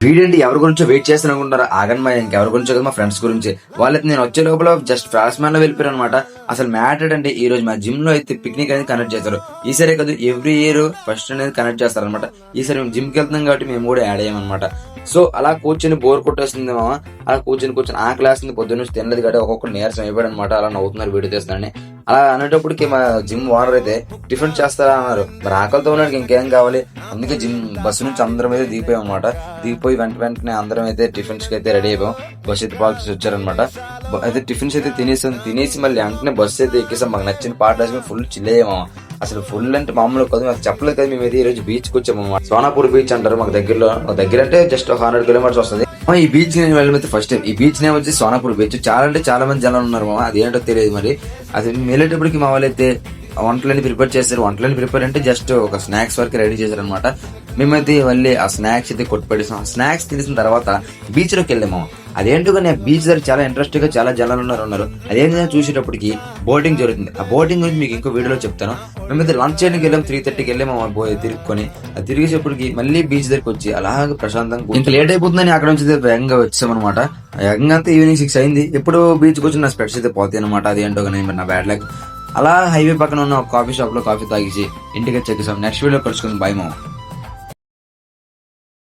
వీడేంటి ఎవరి గురించో వెయిట్ చేస్తాను అనుకుంటారా? ఆగండి మా, ఇంకెవరి గురించో కదా, మా ఫ్రెండ్స్ గురించి. వాళ్ళైతే నేను వచ్చే లోపల జస్ట్ ఫ్లాష్ మ్యాన్ లో వెళ్ళిపోయారు అనమాట. అసలు మ్యాటర్ అంటే ఈ రోజు మా జిమ్ లో అయితే పిక్నిక్ అనేది కనెక్ట్ చేస్తారు. ఈసారి కాదు, ఎవ్రీ ఇయర్ ఫస్ట్ అనేది కనెక్ట్ చేస్తారు అనమాట. ఈసారి మేము జిమ్ కి వెళ్తున్నాం కాబట్టి మేము కూడా యాడ్ అయ్యామన్నమాట. సో అలా కూర్చొని బోర్ కొట్టేస్తుంది మామ. అలా కూర్చొని ఆ క్లాస్ పొద్దున్న నుంచి తినలేదు కాబట్టి ఒక్కొక్కరు నీరసం అయిపోయాడు అనమాట. అలా నవ్వుతున్నారు వీడియో తీస్తున్నారని. అలా అనేటప్పటికి మా జిమ్ ఓనర్ అయితే టిఫిన్ చేస్తారా అన్నారు. మరి ఆకలితో ఉన్నాడు, ఇంకేం కావాలి. అందుకే జిమ్ బస్సు నుంచి అందరం అయితే దిగిపోయాం అనమాట. దిగిపోయి వెంటనే అందరం అయితే టిఫిన్స్ కి అయితే రెడీ అయిపోయాం. బస్సు అయితే పార్క్ చేసి వచ్చారనమాట. అయితే టిఫిన్స్ అయితే తినేసి మళ్ళీ వెంటనే బస్సు అయితే ఎక్కేసాం. మాకు నచ్చిన పాట వేసుకుని ఫుల్ చిల్ అయ్యాము. అసలు ఫుల్ అంటే మామూలు కాదు, మాకు చెప్పలేదు కదా. మేమైతే ఈ రోజు బీచ్ కి వచ్చాము. సోనాపూర్ బీచ్ అంటారు మాకు దగ్గరలో. దగ్గర అంటే జస్ట్ 100 కిలోమీటర్స్ వస్తుంది. ఈ బీచ్ నేను వెళ్ళిపోతే ఫస్ట్ టైం. ఈ బీచ్ నేమ్ వచ్చి సోనాపూర్ బీచ్. చాలా అంటే చాలా మంది జనాలు ఉన్నారు మామ. అదేంటో తెలియదు మరి. అది వెళ్ళేటప్పటికి మా వాళ్ళైతే వంటలని ప్రిపేర్ చేశారు. వంటలని ప్రిపేర్ అంటే జస్ట్ ఒక స్నాక్స్ వరకు రెడీ చేశారు అనమాట. మేమైతే మళ్ళీ ఆ స్నాక్స్ అయితే కొట్టుపెట్టేసాం. ఆ స్నాక్స్ తినేసిన తర్వాత బీచ్ లోకి వెళ్ళాము. అదేంటో కానీ బీచ్ దగ్గర చాలా ఇంట్రెస్ట్ గా చాలా జనాలు ఉన్నారు. అదేంటో చూసేటప్పటికి బోటింగ్ జరుగుతుంది. ఆ బోటింగ్ గురించి మీకు ఇంకో వీడియోలో చెప్తాను. మేమైతే లంచ్ చేయడానికి వెళ్ళాం. 3:30కి వెళ్ళాము తిరుక్కొని. అది తిరిగేసేపటికి మళ్ళీ బీచ్ దగ్గరికి వచ్చి అలాగే ప్రశాంతంగా ఇంకా లేట్ అయిపోతుందని అక్కడ నుంచి వేగంగా వచ్చాం అనమాట. వేగంగా అయితే ఈవినింగ్ 6 అయింది. ఎప్పుడు బీచ్కి వచ్చి నా స్పెట్స్ అయితే పోతాయి అనమాట. అదేంటో కానీ నా బ్యాడ్ లక్. అలా హైవే పక్కన ఉన్న కాఫీ షాప్ లో కాఫీ తాగేసి ఇంటికి వచ్చేసాం. నెక్స్ట్ వీడియో కలుసుకుందాం. బై మామ.